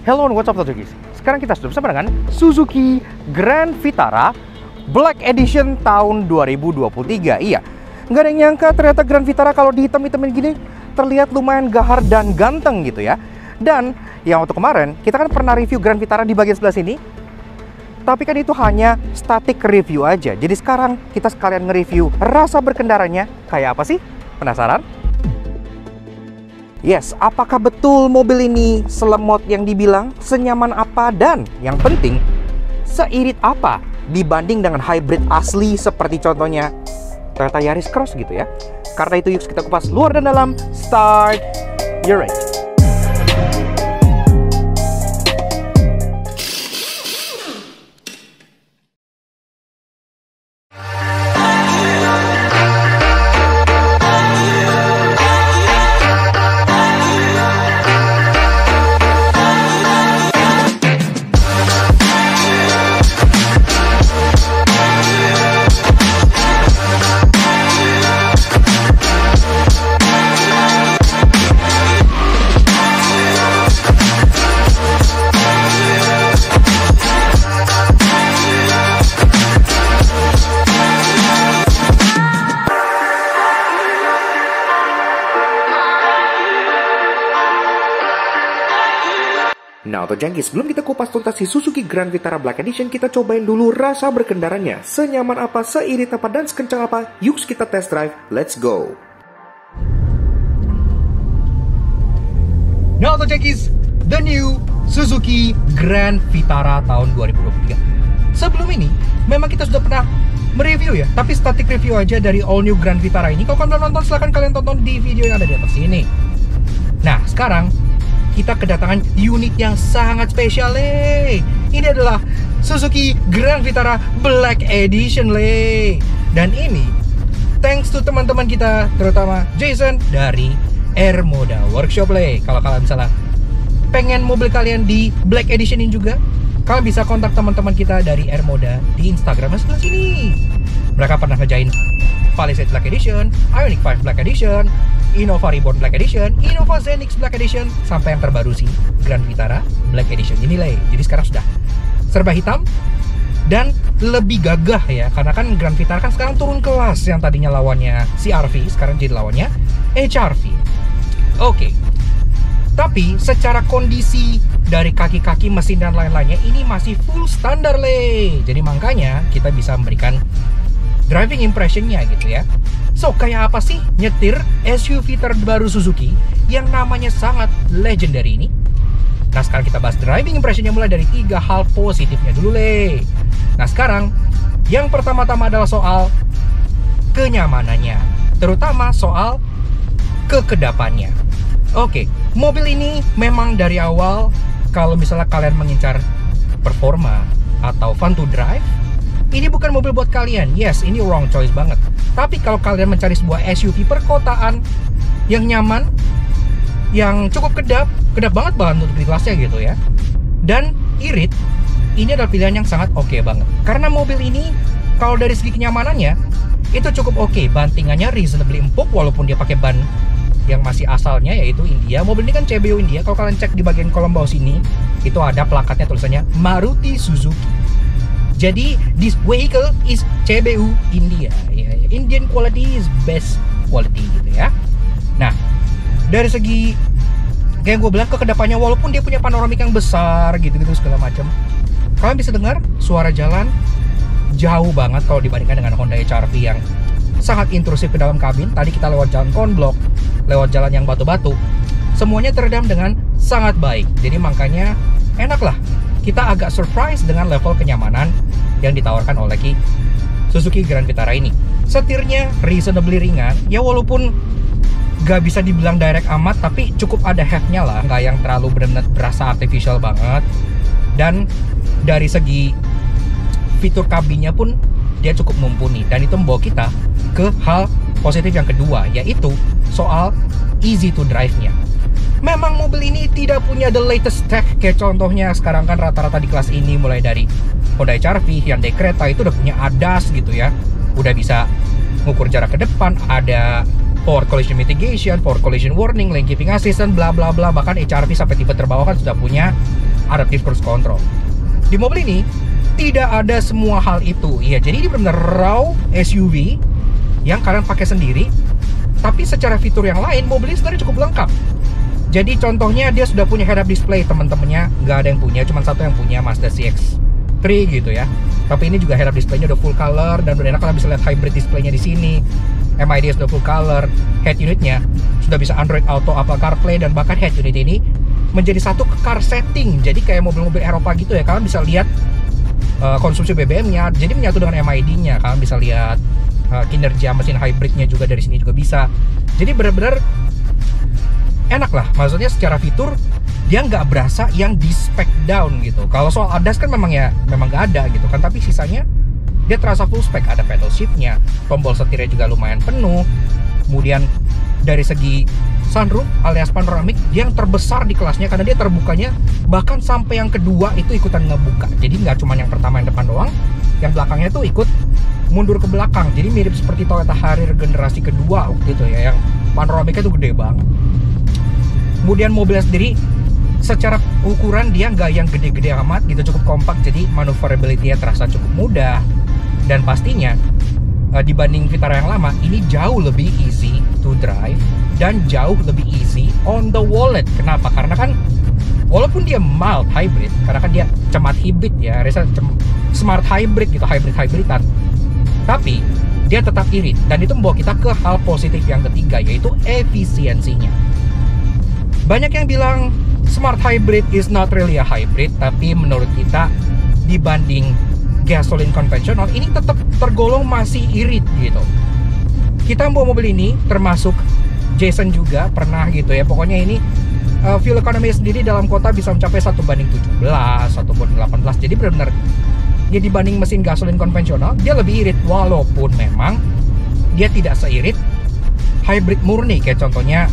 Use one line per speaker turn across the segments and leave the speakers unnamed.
Hello and what's up guys. Sekarang kita sudah bersama dengan Suzuki Grand Vitara Black Edition tahun 2023. Iya, nggak ada yang nyangka ternyata Grand Vitara kalau dihitam-hitamin gini terlihat lumayan gahar dan ganteng gitu ya. Dan yang waktu kemarin kita kan pernah review Grand Vitara di bagian sebelah sini, tapi kan itu hanya static review aja. Jadi sekarang kita sekalian nge-review rasa berkendaranya kayak apa sih? Penasaran? Yes, apakah betul mobil ini selemot yang dibilang, senyaman apa, dan yang penting, seirit apa dibanding dengan hybrid asli seperti contohnya Toyota Yaris Cross gitu ya. Karena itu yuk kita kupas luar dan dalam. Start your race. Nah, untuk jangkis, sebelum kita kupas tuntas si Suzuki Grand Vitara Black Edition, kita cobain dulu rasa berkendaranya. Senyaman apa, seirit apa, dan sekencang apa. Yuk kita test drive, let's go. Nah, untuk jangkis, the new Suzuki Grand Vitara tahun 2023. Sebelum ini, memang kita sudah pernah mereview ya, tapi static review aja dari all new Grand Vitara ini. Kalau kalian belum nonton, silahkan kalian tonton di video yang ada di atas sini. Nah, sekarang kita kedatangan unit yang sangat spesial, le. Ini adalah Suzuki Grand Vitara Black Edition, le. Dan ini thanks to teman-teman kita, terutama Jason dari Airmoda Workshop, le. Kalau kalian misalnya pengen mobil kalian di Black Edition ini juga, kalian bisa kontak teman-teman kita dari Airmoda di Instagramnya sebelah sini. Mereka pernah ngejain Palisade Black Edition, Ioniq 5 Black Edition, Innova Reborn Black Edition, Innova Zenix Black Edition, sampai yang terbaru sih Grand Vitara Black Edition ini, le. Jadi sekarang sudah serba hitam dan lebih gagah ya, karena kan Grand Vitara kan sekarang turun kelas. Yang tadinya lawannya CR-V sekarang jadi lawannya HR-V. Oke. Tapi secara kondisi dari kaki-kaki, mesin dan lain-lainnya ini masih full standar, le. Jadi makanya kita bisa memberikan driving impressionnya gitu ya. So, kayak apa sih nyetir SUV terbaru Suzuki yang namanya sangat legendary ini? Nah, sekarang kita bahas driving impressionnya mulai dari 3 hal positifnya dulu, le. Nah, sekarang yang pertama-tama adalah soal kenyamanannya, terutama soal kekedapannya. Oke, mobil ini memang dari awal kalau misalnya kalian mengincar performa atau fun to drive, ini bukan mobil buat kalian. Yes, ini wrong choice banget. Tapi kalau kalian mencari sebuah SUV perkotaan yang nyaman, yang cukup kedap banget bahan untuk di kelasnya gitu ya, dan irit, ini adalah pilihan yang sangat oke banget. Karena mobil ini kalau dari segi kenyamanannya itu cukup oke. Bantingannya reasonably empuk walaupun dia pakai ban yang masih asalnya yaitu India. Mobil ini kan CBU India. Kalau kalian cek di bagian kolom bawah sini, itu ada plakatnya tulisannya Maruti Suzuki. Jadi this vehicle is CBU India. Indian quality is best quality gitu ya. Nah, dari segi kayak gue bilang kekedapannya, walaupun dia punya panoramik yang besar gitu-gitu segala macam, kalian bisa dengar suara jalan jauh banget kalau dibandingkan dengan Honda HR-V yang sangat intrusif ke dalam kabin. Tadi kita lewat jalan konblok, lewat jalan yang batu-batu, semuanya teredam dengan sangat baik. Jadi makanya enak lah. Kita agak surprise dengan level kenyamanan yang ditawarkan oleh Suzuki Grand Vitara ini. Setirnya reasonably ringan, ya walaupun gak bisa dibilang direct amat, tapi cukup ada heft-nya lah, nggak yang terlalu benar-benar berasa artificial banget. Dan dari segi fitur kabinnya pun dia cukup mumpuni, dan itu membawa kita ke hal positif yang kedua, yaitu soal easy to drive-nya. Memang mobil ini tidak punya the latest tech, kayak contohnya sekarang kan rata-rata di kelas ini mulai dari Honda HR-V, Hyundai Creta itu udah punya ADAS gitu ya, udah bisa ngukur jarak ke depan, ada forward collision mitigation, forward collision warning, lane keeping assistant, bla bla bla. Bahkan HR-V sampai tipe terbawah kan sudah punya adaptive cruise control. Di mobil ini tidak ada semua hal itu. Iya, jadi ini benar-benar raw SUV yang kalian pakai sendiri. Tapi secara fitur yang lain, mobil ini sebenarnya cukup lengkap. Jadi contohnya dia sudah punya head-up display, teman-temannya nggak ada yang punya, cuma satu yang punya, Mazda CX-3 gitu ya. Tapi ini juga head-up display-nya udah full color dan benar kalian bisa lihat hybrid display-nya di sini. MID sudah full color, head unitnya sudah bisa Android Auto, Apple CarPlay, dan bahkan head unit ini menjadi satu car setting. Jadi kayak mobil-mobil Eropa gitu ya, kalian bisa lihat konsumsi BBM-nya, jadi menyatu dengan MID-nya. Kalian bisa lihat kinerja mesin hybridnya juga dari sini juga bisa. Jadi benar-benar enak lah, maksudnya secara fitur dia nggak berasa yang di spec down gitu. Kalau soal ADAS kan memang nggak ada gitu kan, tapi sisanya dia terasa full spec. Ada pedal shift-nya, tombol setirnya juga lumayan penuh. Kemudian dari segi sunroof alias panoramik, dia yang terbesar di kelasnya karena dia terbukanya bahkan sampai yang kedua itu ikutan ngebuka. Jadi nggak cuma yang pertama yang depan doang, yang belakangnya tuh ikut mundur ke belakang. Jadi mirip seperti Toyota Harrier generasi kedua waktu itu ya, yang panoramiknya tuh gede banget. Kemudian mobilnya sendiri secara ukuran dia nggak yang gede-gede amat gitu, cukup kompak, jadi maneuverability-nya terasa cukup mudah. Dan pastinya dibanding Vitara yang lama, ini jauh lebih easy to drive dan jauh lebih easy on the wallet. Kenapa? Karena kan walaupun dia mild hybrid, karena kan dia cemat hybrid ya, smart hybrid gitu, hybrid-hybridan, tapi dia tetap irit. Dan itu membawa kita ke hal positif yang ketiga, yaitu efisiensinya. Banyak yang bilang smart hybrid is not really a hybrid, tapi menurut kita dibanding gasoline konvensional ini tetap tergolong masih irit gitu. Kita bawa mobil ini, termasuk Jason juga pernah gitu ya. Pokoknya ini fuel economy sendiri dalam kota bisa mencapai 1:17, 1:18. Jadi benar-benar ya dibanding mesin gasoline konvensional dia lebih irit, walaupun memang dia tidak seirit hybrid murni kayak contohnya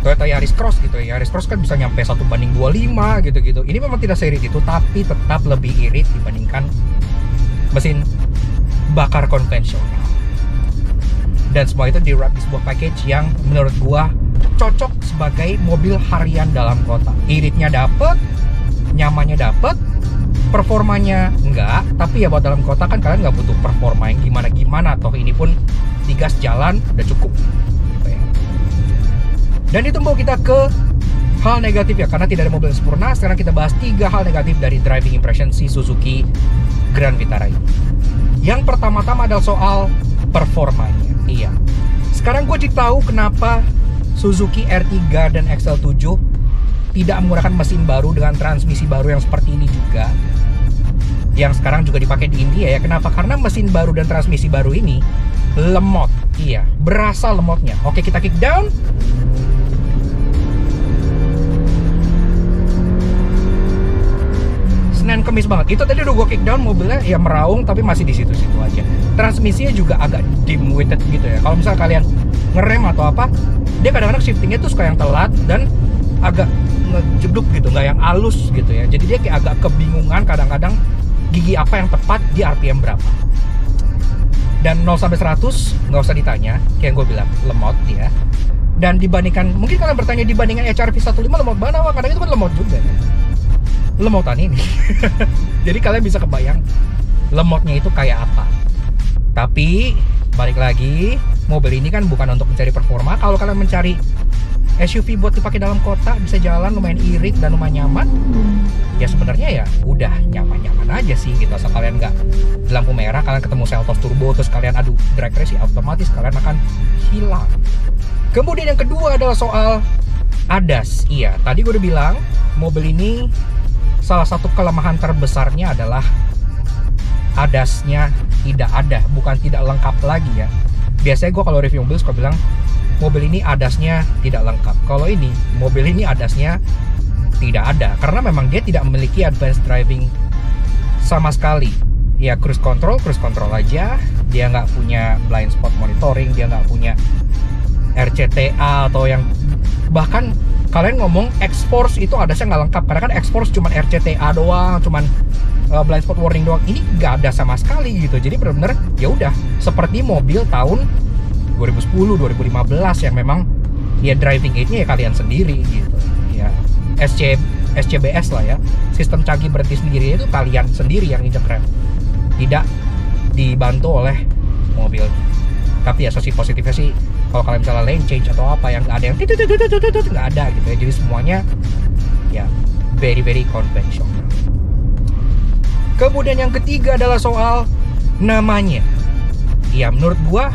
Toyota Yaris Cross gitu ya. Yaris Cross kan bisa nyampe 1:25 gitu-gitu. Ini memang tidak seirit itu, tapi tetap lebih irit dibandingkan mesin bakar konvensional. Dan semua itu di-wrap di sebuah package yang menurut gua cocok sebagai mobil harian dalam kota. Iritnya dapet, nyamannya dapet, performanya enggak. Tapi ya buat dalam kota kan kalian nggak butuh performa yang gimana-gimana. Toh ini pun digas jalan udah cukup. Dan itu membawa kita ke hal negatif ya, karena tidak ada mobil yang sempurna. Sekarang kita bahas 3 hal negatif dari driving impression si Suzuki Grand Vitara ini. Yang pertama-tama adalah soal performanya. Iya, sekarang gue jadi tahu kenapa Suzuki R3 dan XL7 tidak menggunakan mesin baru dengan transmisi baru yang seperti ini juga, yang sekarang juga dipakai di India ya. Kenapa? Karena mesin baru dan transmisi baru ini lemot. Iya, berasa lemotnya. Oke, kita kick down. Senin Kemis banget. Itu tadi udah gue kick down, mobilnya ya meraung tapi masih di situ-situ aja. Transmisinya juga agak dim-witted gitu ya. Kalau misalnya kalian ngerem atau apa, dia kadang-kadang shiftingnya tuh suka yang telat dan agak ngejeduk gitu, nggak yang halus gitu ya. Jadi dia kayak agak kebingungan kadang-kadang gigi apa yang tepat di RPM berapa. Dan 0-100 nggak usah ditanya, kayak gue bilang lemot dia. Dan dibandingkan, mungkin kalian bertanya dibandingkan HRV 15 lemot mana? Kadang itu kan lemot juga ya. Lemotan ini. Jadi kalian bisa kebayang lemotnya itu kayak apa. Tapi balik lagi, mobil ini kan bukan untuk mencari performa. Kalau kalian mencari SUV buat dipakai dalam kota, bisa jalan lumayan irit dan lumayan nyaman, ya sebenarnya ya udah nyaman-nyaman aja sih gitu. Asal kalian nggak di lampu merah, kalian ketemu Seltos Turbo terus kalian adu drag race, ya otomatis kalian akan hilang. Kemudian yang kedua adalah soal ADAS. Iya, tadi gue udah bilang mobil ini salah satu kelemahan terbesarnya adalah ADAS-nya tidak ada, bukan tidak lengkap lagi ya. Biasanya gue kalau review mobil suka bilang mobil ini ADAS-nya tidak lengkap. Kalau ini, mobil ini ADAS-nya tidak ada, karena memang dia tidak memiliki advanced driving sama sekali. Ya cruise control aja, dia nggak punya blind spot monitoring, dia nggak punya RCTA atau yang bahkan kalian ngomong X-Force itu ADAS-nya nggak lengkap, karena kan X-Force cuma RCTA doang, cuman blind spot warning doang. Ini nggak ada sama sekali gitu. Jadi benar-benar ya udah seperti mobil tahun 2010, 2015 yang memang ya driving aid-nya ya kalian sendiri gitu. Ya SCBS lah ya, sistem canggih berhenti sendiri, itu kalian sendiri yang injek rem, tidak dibantu oleh mobil. Tapi ya sisi positifnya sih, kalau kalian misalnya lane change atau apa yang nggak ada yang nggak ada gitu ya, jadi semuanya ya very conventional. Kemudian yang ketiga adalah soal namanya. Ya menurut gua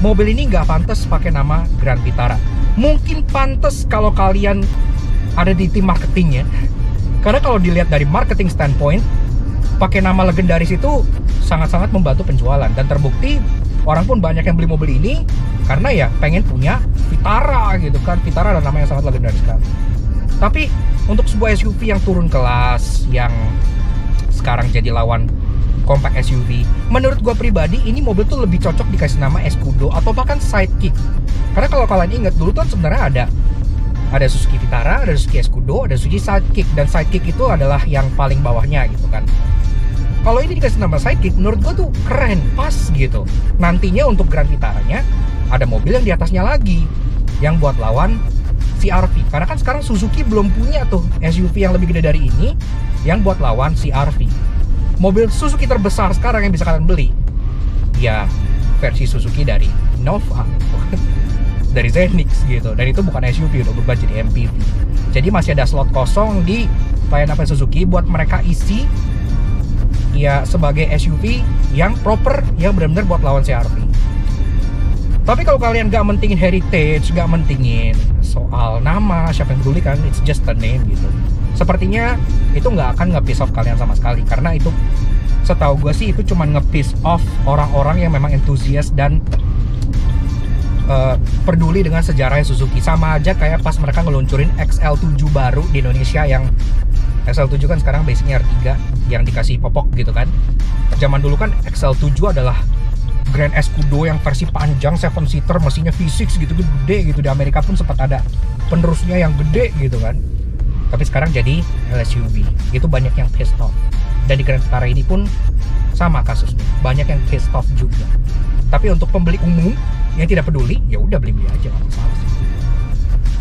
mobil ini nggak pantas pakai nama Grand Vitara. Mungkin pantas kalau kalian ada di tim marketingnya, karena kalau dilihat dari marketing standpoint, pakai nama legendaris itu sangat-sangat membantu penjualan, dan terbukti orang pun banyak yang beli mobil ini karena ya pengen punya Vitara gitu kan. Vitara adalah nama yang sangat legendaris kan. Tapi untuk sebuah SUV yang turun kelas, yang sekarang jadi lawan compact SUV, menurut gua pribadi ini mobil tuh lebih cocok dikasih nama Escudo atau bahkan Sidekick. Karena kalau kalian ingat dulu tuh sebenarnya ada Suzuki Vitara, ada Suzuki Escudo, ada Suzuki Sidekick, dan Sidekick itu adalah yang paling bawahnya gitu kan. Kalau ini dikasih nama Sidekick, menurut gua tuh keren, pas gitu. Nantinya untuk Grand Vitaranya ada mobil yang di atasnya lagi yang buat lawan CR-V. Karena kan sekarang Suzuki belum punya tuh SUV yang lebih gede dari ini yang buat lawan CR-V. Mobil Suzuki terbesar sekarang yang bisa kalian beli ya versi Suzuki dari Nova, dari Zenix gitu, dan itu bukan SUV, udah berubah jadi MPV. Jadi masih ada slot kosong di line-up Suzuki buat mereka isi ya sebagai SUV yang proper, yang benar-benar buat lawan CR-V. Tapi kalau kalian gak mentingin heritage, gak mentingin soal nama, siapa yang peduli kan, it's just a name gitu, sepertinya itu nggak akan nge-piss off kalian sama sekali. Karena itu setahu gue sih itu cuma nge-piss off orang-orang yang memang entusias dan peduli dengan sejarahnya Suzuki. Sama aja kayak pas mereka ngeluncurin XL7 baru di Indonesia, yang XL7 kan sekarang basicnya R3 yang dikasih popok gitu kan. Zaman dulu kan XL7 adalah Grand Escudo yang versi panjang 7-seater, mesinnya V6 gitu gede gitu. Di Amerika pun sempat ada penerusnya yang gede gitu kan. Tapi sekarang jadi SUV. Itu banyak yang pissed off. Dan di Grand Vitara ini pun sama kasusnya, banyak yang pissed off juga. Tapi untuk pembeli umum yang tidak peduli, ya udah beli aja, nggak masalah sih.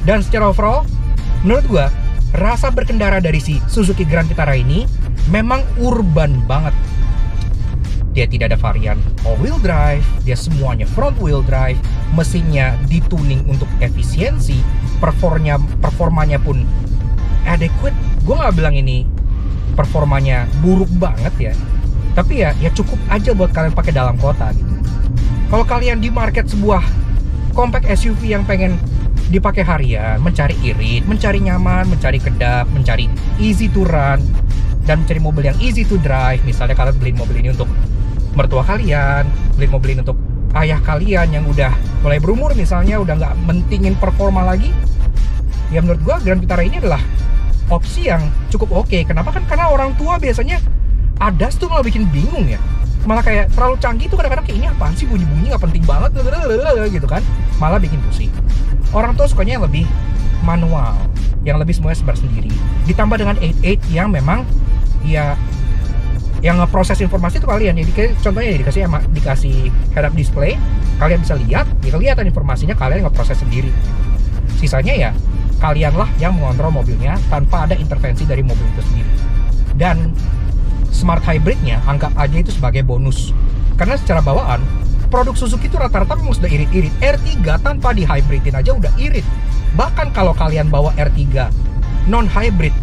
Dan secara overall, menurut gua rasa berkendara dari si Suzuki Grand Vitara ini memang urban banget. Dia tidak ada varian all-wheel drive, dia semuanya front-wheel drive, mesinnya dituning untuk efisiensi, performanya pun adequate. Gue nggak bilang ini performanya buruk banget ya, tapi ya cukup aja buat kalian pakai dalam kota gitu. Kalau kalian di market sebuah compact SUV yang pengen dipakai harian, mencari irit, mencari nyaman, mencari kedap, mencari easy to run, dan mencari mobil yang easy to drive, misalnya kalian beli mobil ini untuk mertua kalian, beli mobil ini untuk ayah kalian yang udah mulai berumur misalnya, udah nggak mentingin performa lagi, ya menurut gua Grand Vitara ini adalah opsi yang cukup oke. Kenapa? Kan karena orang tua biasanya ADAS tuh malah bikin bingung ya, malah kayak terlalu canggih tuh kadang-kadang kayak ini apaan sih, bunyi-bunyi nggak penting banget gitu kan, malah bikin pusing. Orang tua sukanya yang lebih manual, yang lebih semuanya sebar sendiri, ditambah dengan 88 yang memang ya yang ngeproses informasi itu kalian. Jadi contohnya ya dikasih head up display, kalian bisa lihat, ya kelihatan informasinya, kalian ngeproses sendiri. Sisanya ya kalianlah yang mengontrol mobilnya tanpa ada intervensi dari mobil itu sendiri. Dan smart hybridnya anggap aja itu sebagai bonus, karena secara bawaan produk Suzuki itu rata-rata memang sudah irit-irit. R3 tanpa di hybridin aja udah irit. Bahkan kalau kalian bawa R3 non hybrid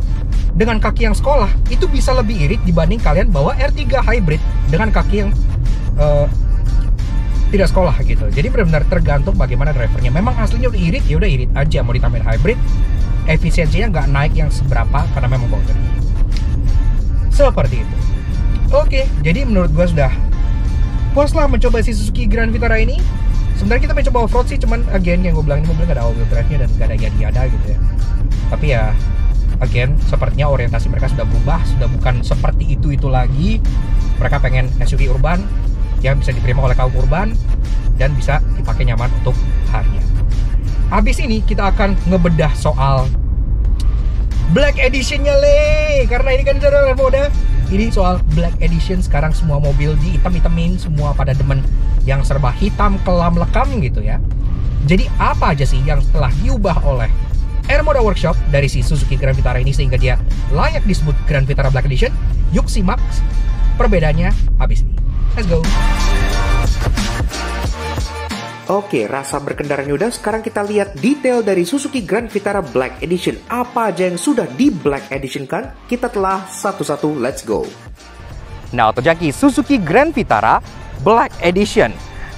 dengan kaki yang sekolah, itu bisa lebih irit dibanding kalian bawa R3 hybrid dengan kaki yang tidak sekolah gitu. Jadi benar-benar tergantung bagaimana drivernya. Memang aslinya udah irit, ya udah irit aja. Mau ditambahin hybrid, efisiensinya nggak naik yang seberapa karena memang bautnya seperti itu. Oke, jadi menurut gua sudah puas lah mencoba si Suzuki Grand Vitara ini. Sebenarnya kita mencoba off-road sih, cuman again yang gue bilang ini mobil nggak ada all-wheel drive-nya dan nggak ada yada-yada gitu ya. Tapi ya again, sepertinya orientasi mereka sudah berubah, sudah bukan seperti itu lagi. Mereka pengen SUV urban yang bisa diterima oleh kaum urban dan bisa dipakai nyaman untuk harian. Habis ini kita akan ngebedah soal Black Edition-nya karena ini kan channel mode. Ini soal Black Edition, sekarang semua mobil dihitam-hitamin, semua pada demen yang serba hitam kelam lekam gitu ya. Jadi apa aja sih yang telah diubah oleh Air Moda Workshop dari si Suzuki Grand Vitara ini sehingga dia layak disebut Grand Vitara Black Edition? Yuk simak perbedaannya habis ini. Let's go!
Oke, rasa berkendaranya udah, sekarang kita lihat detail dari Suzuki Grand Vitara Black Edition. Apa aja yang sudah di Black Edition kan? Kita telah satu-satu, let's go.
Nah, Otojaki, Suzuki Grand Vitara Black Edition.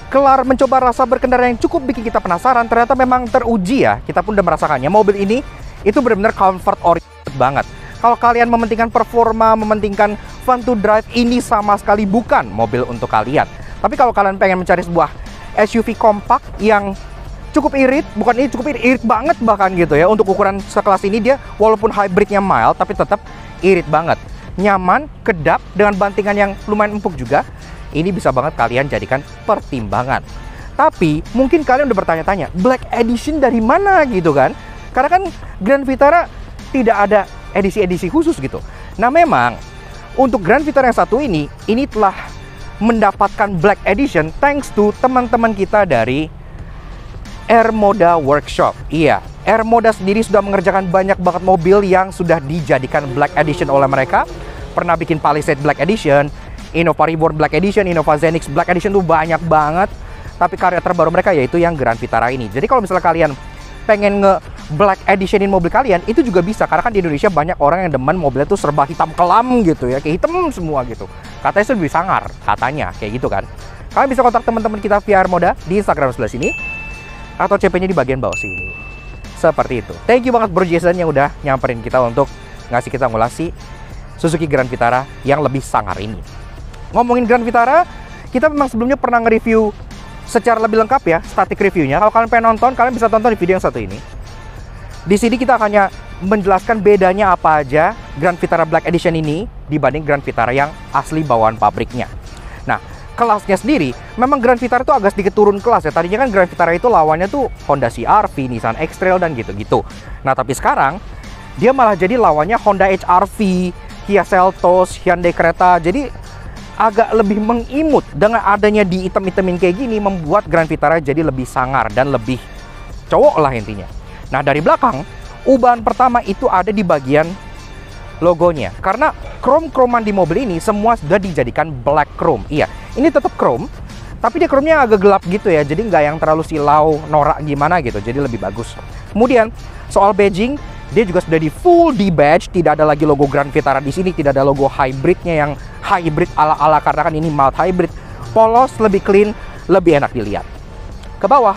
Kelar mencoba rasa berkendara yang cukup bikin kita penasaran, ternyata memang teruji ya. Kita pun udah merasakannya. Mobil ini itu benar-benar comfort oriented banget. Kalau kalian mementingkan performa, mementingkan fun to drive, ini sama sekali bukan mobil untuk kalian. Tapi kalau kalian pengen mencari sebuah SUV kompak yang cukup irit, bukan ini cukup irit banget bahkan gitu ya. Untuk ukuran sekelas ini dia walaupun hybridnya mild tapi tetap irit banget. Nyaman, kedap dengan bantingan yang lumayan empuk juga. Ini bisa banget kalian jadikan pertimbangan. Tapi mungkin kalian udah bertanya-tanya, Black Edition dari mana gitu kan? Karena kan Grand Vitara tidak ada edisi-edisi khusus gitu. Nah memang untuk Grand Vitara yang satu ini telah mendapatkan Black Edition thanks to teman-teman kita dari Air Moda Workshop. Iya, Air Moda sendiri sudah mengerjakan banyak banget mobil yang sudah dijadikan Black Edition oleh mereka. Pernah bikin Palisade Black Edition, Innova Reborn Black Edition, Innova Zenix Black Edition tuh banyak banget. Tapi karya terbaru mereka yaitu yang Grand Vitara ini. Jadi kalau misalnya kalian pengen nge-Black Editionin mobil kalian, itu juga bisa. Karena kan di Indonesia banyak orang yang demen mobilnya tuh serba hitam kelam gitu ya. Kayak hitam semua gitu. Katanya itu lebih sangar, katanya. Kayak gitu kan. Kalian bisa kontak teman-teman kita via Air Moda di Instagram sebelah sini. Atau CP-nya di bagian bawah sini. Seperti itu. Thank you banget Bro Jason yang udah nyamperin kita untuk ngasih kita ngulasi Suzuki Grand Vitara yang lebih sangar ini. Ngomongin Grand Vitara, kita memang sebelumnya pernah nge-review secara lebih lengkap ya, static reviewnya. Kalau kalian pengen nonton, kalian bisa tonton di video yang satu ini. Di sini kita hanya menjelaskan bedanya apa aja Grand Vitara Black Edition ini dibanding Grand Vitara yang asli bawaan pabriknya. Nah, kelasnya sendiri, memang Grand Vitara itu agak sedikit turun kelas ya. Tadinya kan Grand Vitara itu lawannya tuh Honda CR-V, Nissan X-Trail, dan gitu-gitu. Nah, tapi sekarang, dia malah jadi lawannya Honda HR-V, Kia Seltos, Hyundai Creta. Jadi agak lebih mengimut. Dengan adanya di item-itemin kayak gini membuat Grand Vitara jadi lebih sangar dan lebih cowok lah intinya. Nah dari belakang, ubahan pertama itu ada di bagian logonya. Karena chrome-chromean di mobil ini semua sudah dijadikan black chrome. Iya, ini tetap chrome, tapi dia chrome-nya agak gelap gitu ya. Jadi nggak yang terlalu silau, norak gimana gitu. Jadi lebih bagus. Kemudian soal badging, dia juga sudah di full di-badge. Tidak ada lagi logo Grand Vitara di sini. Tidak ada logo hybridnya yang hybrid ala-ala, karena kan ini mild hybrid. Polos, lebih clean, lebih enak dilihat. Ke bawah.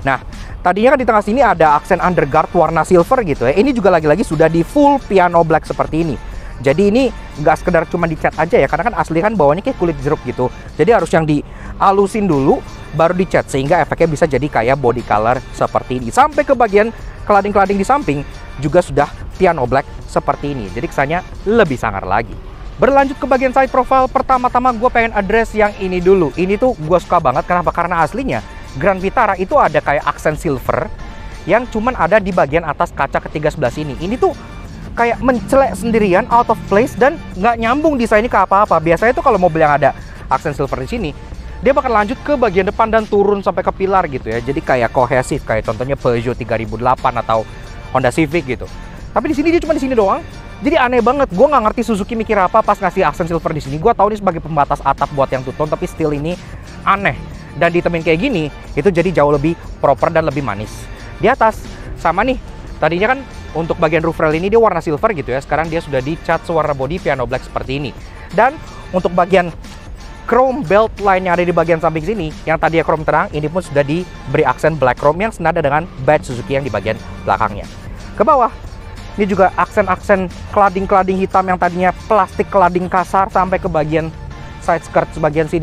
Nah, tadinya kan di tengah sini ada aksen underguard warna silver gitu ya. Ini juga lagi-lagi sudah di full piano black seperti ini. Jadi ini nggak sekedar cuma dicat aja ya, karena kan asli kan bawahnya kayak kulit jeruk gitu. Jadi harus yang dialusin dulu, baru dicat, sehingga efeknya bisa jadi kayak body color seperti ini. Sampai ke bagian kelading-kelading di samping juga sudah piano black seperti ini. Jadi kesannya lebih sangar lagi. Berlanjut ke bagian side profile, pertama-tama gue pengen address yang ini dulu. Ini tuh gue suka banget, kenapa? Karena aslinya Grand Vitara itu ada kayak aksen silver yang cuman ada di bagian atas kaca ketiga sebelah sini. Ini tuh kayak mencelek sendirian, out of place, dan nggak nyambung desainnya ke apa-apa. Biasanya tuh kalau mobil yang ada aksen silver di sini, dia bakal lanjut ke bagian depan dan turun sampai ke pilar gitu ya. Jadi kayak kohesif, kayak contohnya Peugeot 3008 atau Honda Civic gitu. Tapi di sini dia cuma di sini doang. Jadi aneh banget, gue nggak ngerti Suzuki mikir apa pas ngasih aksen silver di sini. Gue tahu ini sebagai pembatas atap buat yang two-tone, tapi still ini aneh. Dan ditemin kayak gini, itu jadi jauh lebih proper dan lebih manis. Di atas, sama nih, tadinya kan untuk bagian roof rail ini dia warna silver gitu ya. Sekarang dia sudah dicat sewarna body piano black seperti ini. Dan untuk bagian chrome belt line yang ada di bagian samping sini, yang tadinya chrome terang, ini pun sudah diberi aksen black chrome yang senada dengan badge Suzuki yang di bagian belakangnya. Ke bawah, ini juga aksen-aksen kelading-kelading hitam yang tadinya plastik kelading kasar sampai ke bagian side skirt sebagian sini.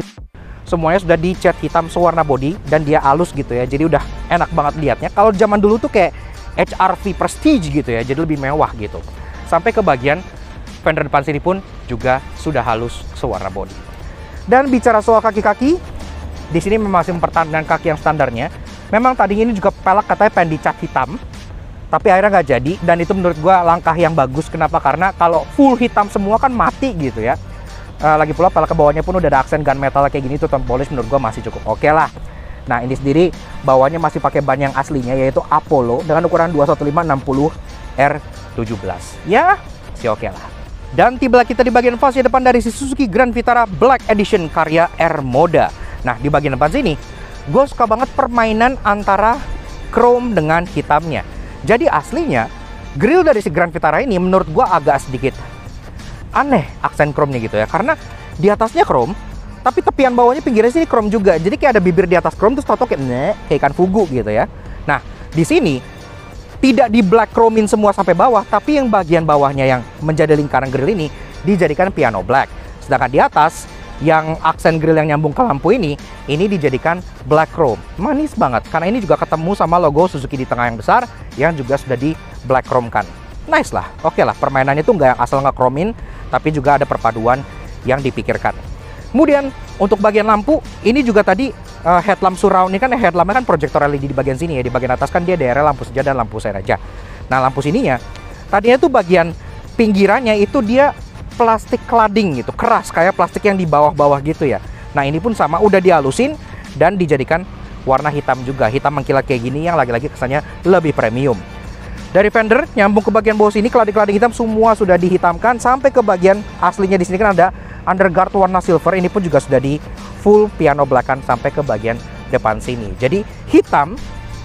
Semuanya sudah dicat hitam sewarna body dan dia halus gitu ya. Jadi udah enak banget lihatnya. Kalau zaman dulu tuh kayak HR-V Prestige gitu ya, jadi lebih mewah gitu. Sampai ke bagian fender depan sini pun juga sudah halus sewarna body. Dan bicara soal kaki-kaki, di sini memang masih mempertahankan kaki yang standarnya. Memang tadinya ini juga pelek katanya pengen dicat hitam, tapi akhirnya nggak jadi, dan itu menurut gua langkah yang bagus. Kenapa? Karena kalau full hitam semua kan mati gitu ya. Lagi pula pelek ke bawahnya pun udah ada aksen gunmetal kayak gini, tuh tone polish menurut gua masih cukup oke lah. Nah, ini sendiri bawahnya masih pakai ban yang aslinya, yaitu Apollo dengan ukuran 215/60 R17. Ya, sih oke lah. Dan tibalah kita di bagian fascia depan dari si Suzuki Grand Vitara Black Edition karya R Moda. Nah, di bagian depan sini, gue suka banget permainan antara chrome dengan hitamnya. Jadi aslinya, grill dari si Grand Vitara ini menurut gue agak sedikit aneh aksen chrome-nya gitu ya. Karena di atasnya chrome, tapi tepian bawahnya pinggirnya sini chrome juga. Jadi kayak ada bibir di atas chrome terus tau kayak ikan fugu gitu ya. Nah, di sini tidak di black chromein semua sampai bawah, tapi yang bagian bawahnya yang menjadi lingkaran grill ini dijadikan piano black. Sedangkan di atas yang aksen grill yang nyambung ke lampu ini dijadikan black chrome. Manis banget karena ini juga ketemu sama logo Suzuki di tengah yang besar yang juga sudah di black chrome kan. Nice lah. Oke lah, permainannya itu nggak yang asal nge-chromein, tapi juga ada perpaduan yang dipikirkan. Kemudian untuk bagian lampu ini juga tadi headlamp surround ini kan headlampnya kan proyektor LED di bagian sini ya. Di bagian atas kan dia daerah lampu senja dan lampu sen aja. Nah, lampu sininya tadinya tuh bagian pinggirannya itu dia plastik cladding gitu, keras kayak plastik yang di bawah-bawah gitu ya. Nah, ini pun sama udah dihalusin dan dijadikan warna hitam juga. Hitam mengkilat kayak gini yang lagi-lagi kesannya lebih premium. Dari fender nyambung ke bagian bawah sini cladding hitam semua sudah dihitamkan sampai ke bagian aslinya di sini kan ada underguard warna silver, ini pun juga sudah di full piano blackan sampai ke bagian depan sini. Jadi hitam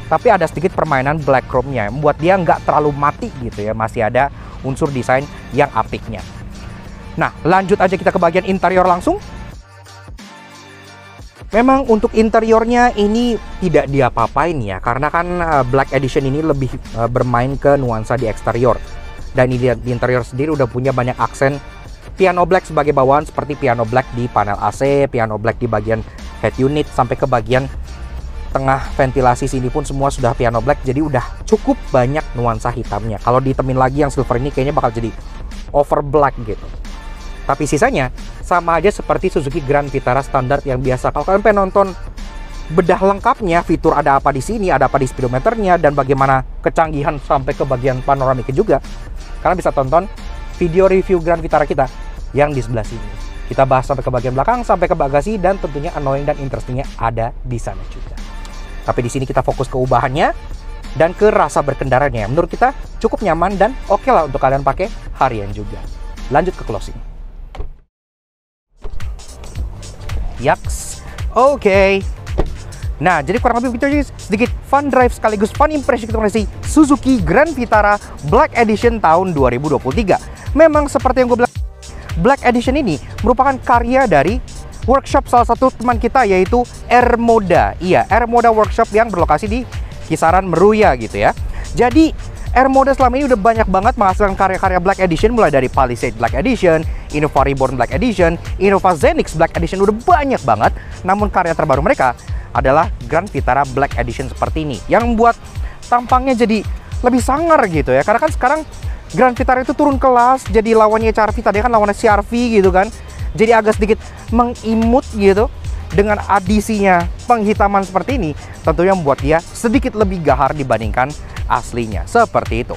tapi ada sedikit permainan black chrome-nya membuat dia nggak terlalu mati gitu ya, masih ada unsur desain yang apiknya. Nah, lanjut aja kita ke bagian interior langsung. Memang untuk interiornya ini tidak diapa-apain ya, karena kan Black Edition ini lebih bermain ke nuansa di eksterior. Dan ini di interior sendiri udah punya banyak aksen piano black sebagai bawahan, seperti piano black di panel AC, piano black di bagian head unit, sampai ke bagian tengah ventilasi sini pun semua sudah piano black. Jadi udah cukup banyak nuansa hitamnya. Kalau ditemin lagi yang silver ini kayaknya bakal jadi over black gitu. Tapi sisanya sama aja seperti Suzuki Grand Vitara standar yang biasa. Kalau kalian pengen nonton bedah lengkapnya, fitur ada apa di sini, ada apa di speedometernya, dan bagaimana kecanggihan sampai ke bagian panoramiknya juga, kalian bisa tonton video review Grand Vitara kita yang di sebelah sini. Kita bahas sampai ke bagian belakang, sampai ke bagasi, dan tentunya annoying dan interestingnya ada di sana juga. Tapi di sini kita fokus ke ubahannya dan ke rasa berkendaranya. Menurut kita cukup nyaman dan oke lah untuk kalian pakai harian juga. Lanjut ke closing. Yaks, oke. Nah, jadi kurang lebih begitu aja, sedikit fun drive sekaligus fun impression kita mengenai Suzuki Grand Vitara Black Edition tahun 2023. Memang seperti yang gue bilang, Black Edition ini merupakan karya dari workshop salah satu teman kita, yaitu R Moda. Iya, R Moda Workshop yang berlokasi di kisaran Meruya gitu ya. Jadi R Moda selama ini udah banyak banget menghasilkan karya-karya Black Edition, mulai dari Palisade Black Edition, Innova Reborn Black Edition, Innova Zenix Black Edition, udah banyak banget. Namun karya terbaru mereka adalah Grand Vitara Black Edition seperti ini, yang membuat tampangnya jadi lebih sangar gitu ya. Karena kan sekarang Grand Vitara itu turun kelas, jadi lawannya CR-V, tadi kan lawannya CR-V gitu kan. Jadi agak sedikit mengimut gitu. Dengan adisinya penghitaman seperti ini, tentunya membuat dia sedikit lebih gahar dibandingkan aslinya. Seperti itu.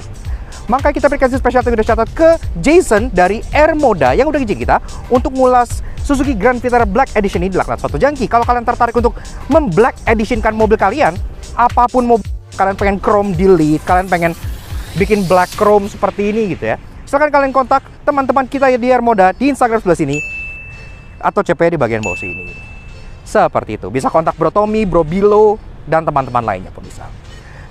Maka kita berikan spesial video catat ke Jason dari R Moda yang udah ngizin kita untuk ngulas Suzuki Grand Vitara Black Edition ini di Laknat Sepatu Jangki. Kalau kalian tertarik untuk memblack editionkan mobil kalian, apapun mobil kalian pengen chrome delete, kalian pengen bikin black chrome seperti ini gitu ya, silahkan kalian kontak teman-teman kita di R Moda di Instagram sebelah sini atau CP di bagian bawah sini. Seperti itu. Bisa kontak Bro Tommy, Bro Bilo, dan teman-teman lainnya pun bisa.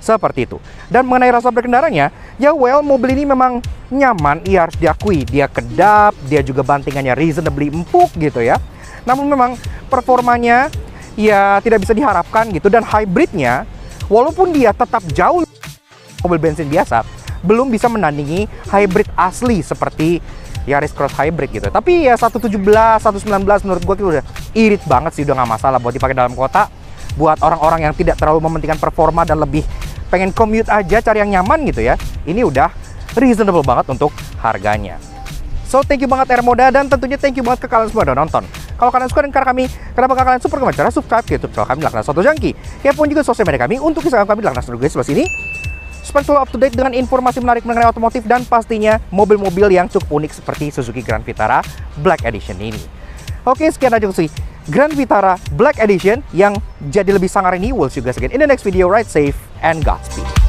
Seperti itu. Dan mengenai rasa berkendaranya, ya well, mobil ini memang nyaman, ia harus diakui. Dia kedap, dia juga bantingannya reasonably empuk gitu ya. Namun memang performanya ya tidak bisa diharapkan gitu. Dan hybridnya, walaupun dia tetap jauh mobil bensin biasa, belum bisa menandingi hybrid asli seperti Yaris Cross Hybrid gitu. Tapi ya 117, 119 menurut gue itu udah irit banget sih, udah nggak masalah buat dipakai dalam kota. Buat orang-orang yang tidak terlalu mementingkan performa dan lebih pengen commute aja, cari yang nyaman gitu ya, ini udah reasonable banget untuk harganya. So thank you banget R Moda, dan tentunya thank you banget ke kalian semua udah nonton. Kalau kalian suka dengan karya kami, kenapa kalian support kami cara subscribe ke YouTube channel kami Laknat Sepatu Jangki. Kepoin juga sosial media kami untuk Instagram kami Laknat Sepatu Jangki sebelah sini. Supaya selalu up to date dengan informasi menarik mengenai otomotif dan pastinya mobil-mobil yang cukup unik seperti Suzuki Grand Vitara Black Edition ini. Oke, sekian aja sih Grand Vitara Black Edition yang jadi lebih sangar ini. We'll see you guys again in the next video. Ride safe and Godspeed.